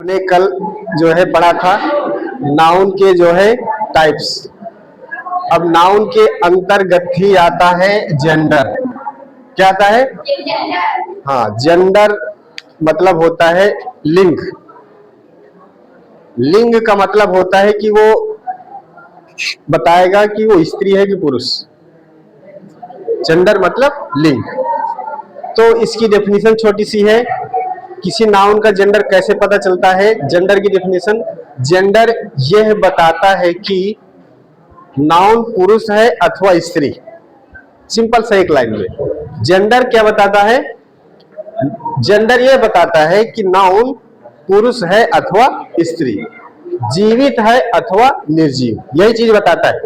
हमने कल जो है पढ़ा था नाउन के जो है टाइप्स। अब नाउन के अंतर्गत ही आता है जेंडर। क्या आता है? हाँ, जेंडर मतलब होता है लिंग। लिंग का मतलब होता है कि वो बताएगा कि वो स्त्री है कि पुरुष। जेंडर मतलब लिंग। तो इसकी डेफिनेशन छोटी सी है। किसी नाउन का जेंडर कैसे पता चलता है? जेंडर की डेफिनेशन, जेंडर यह बताता है कि नाउन पुरुष है अथवा स्त्री। सिंपल से एक लाइन में जेंडर क्या बताता है? जेंडर यह बताता है कि नाउन पुरुष है अथवा स्त्री, जीवित है अथवा निर्जीव, यही चीज बताता है।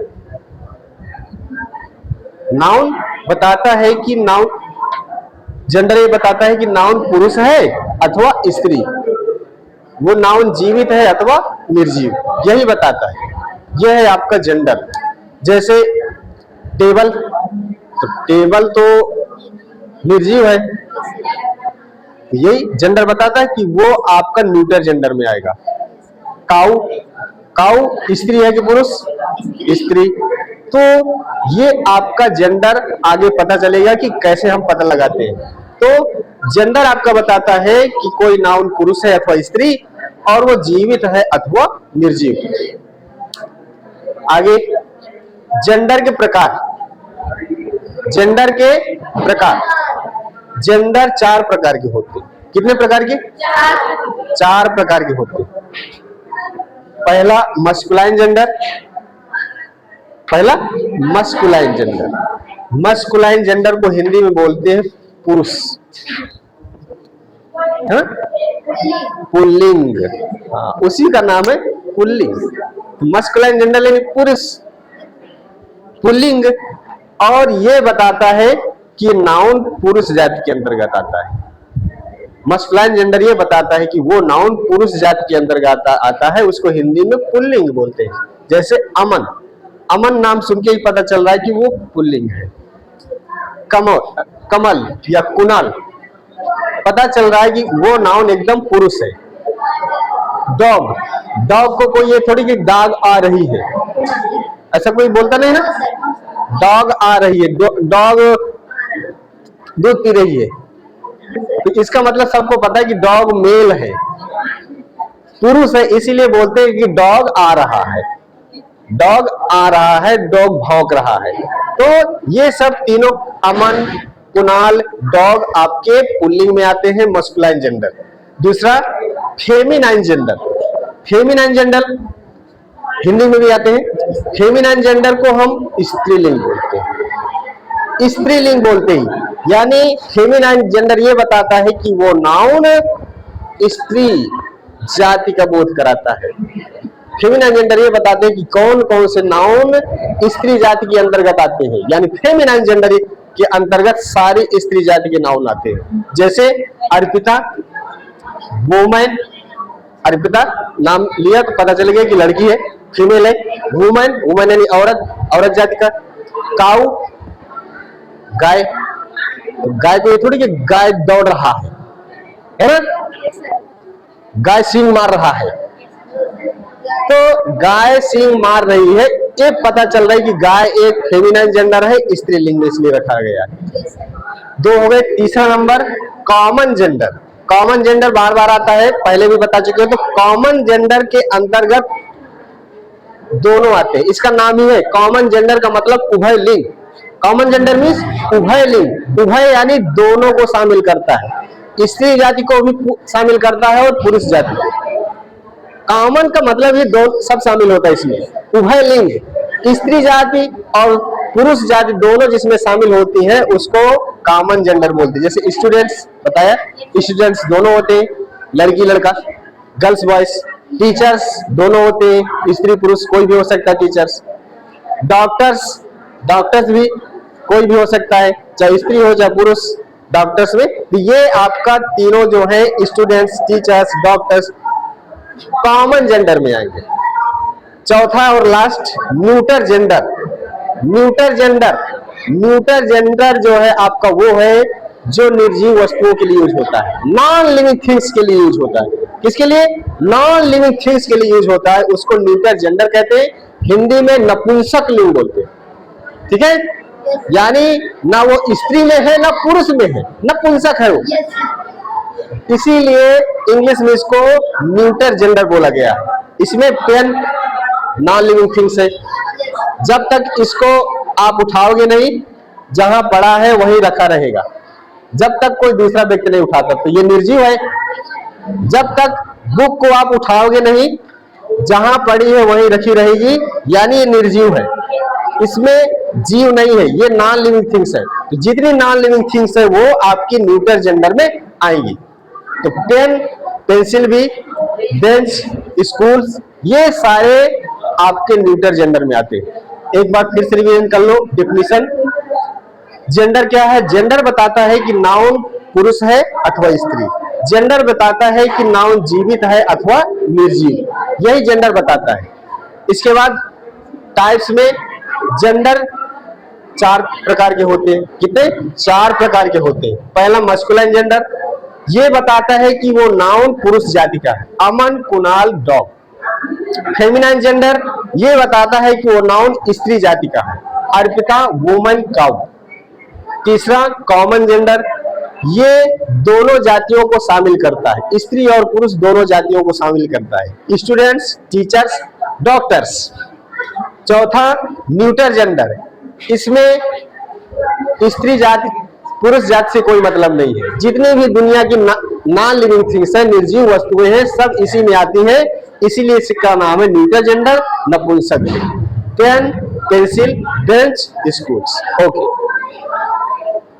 नाउन बताता है कि नाउन, जेंडर ये बताता है कि नाउन पुरुष है अथवा स्त्री, वो नाउन जीवित है अथवा निर्जीव, यही बताता है। यह है आपका जेंडर। जैसे टेबल, तो टेबल तो निर्जीव है, यही जेंडर बताता है कि वो आपका न्यूटर जेंडर में आएगा। काऊ, काऊ स्त्री है कि पुरुष? स्त्री। तो ये आपका जेंडर आगे पता चलेगा कि कैसे हम पता लगाते हैं। तो जेंडर आपका बताता है कि कोई नाउन पुरुष है अथवा स्त्री और वो जीवित है अथवा निर्जीव। आगे जेंडर के प्रकार। जेंडर के प्रकार, जेंडर 4 प्रकार के होते हैं। कितने प्रकार के? 4 प्रकार के होते हैं। पहला मस्कुलाइन जेंडर, पहला मस्कुलाइन जेंडर। मस्कुलाइन जेंडर को हिंदी में बोलते हैं पुरुष, पुल्लिंग। हाँ, उसी का नाम है पुल्लिंग। मस्कुलाइन जेंडर यानी पुरुष, पुल्लिंग। और ये बताता है कि नाउन पुरुष जाति के अंतर्गत आता है। मस्कुलाइन जेंडर ये बताता है कि वो नाउन पुरुष जाति के अंतर्गत आता है, उसको हिंदी में पुल्लिंग बोलते हैं। जैसे अमन, अमन नाम सुन के ही पता चल रहा है कि वो पुल्लिंग है। कमल, कमल या कुणाल, पता चल रहा है कि वो नाउन एकदम पुरुष है। डॉग, डॉग को कोई ये थोड़ी कि डॉग आ रही है, ऐसा कोई बोलता नहीं ना। डॉग आ रही है, डॉग दूध पी रही है, तो इसका मतलब सबको पता है कि डॉग मेल है, पुरुष है, इसीलिए बोलते हैं कि डॉग आ रहा है। डॉग आ रहा है, डॉग भौंक रहा है। तो ये सब तीनों अमन, कुणाल, डॉग आपके पुल्लिंग में आते हैं, मस्कुलाइन जेंडर। दूसरा feminine gender. Feminine gender Hindi में भी आते हैं। फेमिनाइन जेंडर को हम स्त्रीलिंग बोलते हैं। स्त्रीलिंग बोलते ही यानी फेमिनाइन जेंडर ये बताता है कि वो नाउन स्त्री जाति का बोध कराता है। फेमिनाइन जेंडर ये बताते हैं कि कौन कौन से नाउन स्त्री जाति के अंतर्गत आते हैं, यानी फेमिनाइन जेंडर के अंतर्गत सारी स्त्री जाति के नाउन आते हैं। जैसे अर्पिता, वुमेन, अर्पिता नाम लिया तो पता चल गया कि लड़की है, फीमेल है। वुमेन, वुमेन यानी औरत, औरत जाति का। काऊ, गाय, तो गाय को ये थोड़ी कि गाय दौड़ रहा है ना, गाय सींग मार रहा है, तो गाय सींग मार रही है, ये पता चल रहा है कि गाय एक फेमिनाइन जेंडर है, स्त्रीलिंग में इसलिए रखा गया है। 2 हो गए। तीसरा number common gender. Common gender बार बार आता है, पहले भी बता चुके हो। तो कॉमन जेंडर के अंतर्गत दोनों आते हैं, इसका नाम ही है कॉमन जेंडर का मतलब उभय लिंग। कॉमन जेंडर मीन्स उभय लिंग, उभय यानी दोनों को शामिल करता है, स्त्री जाति को भी शामिल करता है और पुरुष जाति को। कॉमन का मतलब ये दो सब शामिल होता है इसमें। उभय लिंग, स्त्री जाति और पुरुष जाति दोनों जिसमें शामिल होती है उसको कॉमन जेंडर बोलते हैं। जैसे स्टूडेंट्स बताया, स्टूडेंट्स दोनों होते हैं, लड़की लड़का, गर्ल्स बॉयज। टीचर्स दोनों होते हैं, स्त्री पुरुष कोई भी हो सकता है टीचर्स। डॉक्टर्स, डॉक्टर्स भी कोई भी हो सकता है, चाहे स्त्री हो चाहे पुरुष, डॉक्टर्स में। तो ये आपका तीनों जो है students, teachers, doctors common gender में आएंगे। चौथा और last neuter gender. Neuter gender, neuter gender जो है आपका वो है जो निर्जीव वस्तुओं के लिए यूज होता है, नॉन लिविंग थिंग्स के लिए यूज होता है। किसके लिए? नॉन लिविंग थिंग्स के लिए यूज होता है, उसको न्यूटर जेंडर कहते हैं, हिंदी में नपुंसक लिंग बोलते हैं। ठीक है, यानी ना वो स्त्री में है ना पुरुष में है, नपुंसक है वो, इसीलिए इंग्लिश में इसको न्यूटर जेंडर बोला गया है। इसमें पेन नॉन लिविंग थिंग्स है, जब तक इसको आप उठाओगे नहीं, जहां पड़ा है वहीं रखा रहेगा, जब तक कोई दूसरा व्यक्ति नहीं उठाता, तो ये निर्जीव है। जब तक बुक को आप उठाओगे नहीं, जहां पड़ी है वहीं रखी रहेगी, यानी ये निर्जीव है, इसमें जीव नहीं है, ये नॉन लिविंग थिंग्स है। तो जितनी नॉन लिविंग थिंग्स है वो आपकी न्यूटर जेंडर में आएंगी। तो पेन, पेंसिल भी, बेंच, स्कूल्स, ये सारे आपके न्यूटर जेंडर में आते हैं। एक बार फिर से रिवीजन कर लो डेफिनेशन। जेंडर क्या है? जेंडर बताता है कि नाउन पुरुष है अथवा स्त्री, जेंडर बताता है कि नाउन जीवित है अथवा निर्जीव, यही जेंडर बताता है। इसके बाद टाइप्स में जेंडर 4 प्रकार के होते हैं। कितने? 4 प्रकार के होते हैं। पहला मस्कुलाइन जेंडर, ये बताता है कि वो नाउन पुरुष जाति का है, अमन, कुणाल, डॉग। फेमिनाइन जेंडर, ये बताता है कि वो नाउन स्त्री जाति का है, अर्पिता, वुमन, काउ। तीसरा कॉमन जेंडर, ये दोनों जातियों को शामिल करता है, स्त्री और पुरुष दोनों जातियों को शामिल करता है, स्टूडेंट्स, टीचर्स, डॉक्टर्स। चौथा न्यूटर जेंडर, इसमें स्त्री जाति पुरुष जाति से कोई मतलब नहीं है, जितने भी दुनिया की नॉन लिविंग थिंग्स है, निर्जीव वस्तुएं हैं, सब इसी में आती है, इसीलिए इसका नाम है न्यूटर जेंडर, नपुंसक लिंग। Pen, pencil, bench, schools. Okay.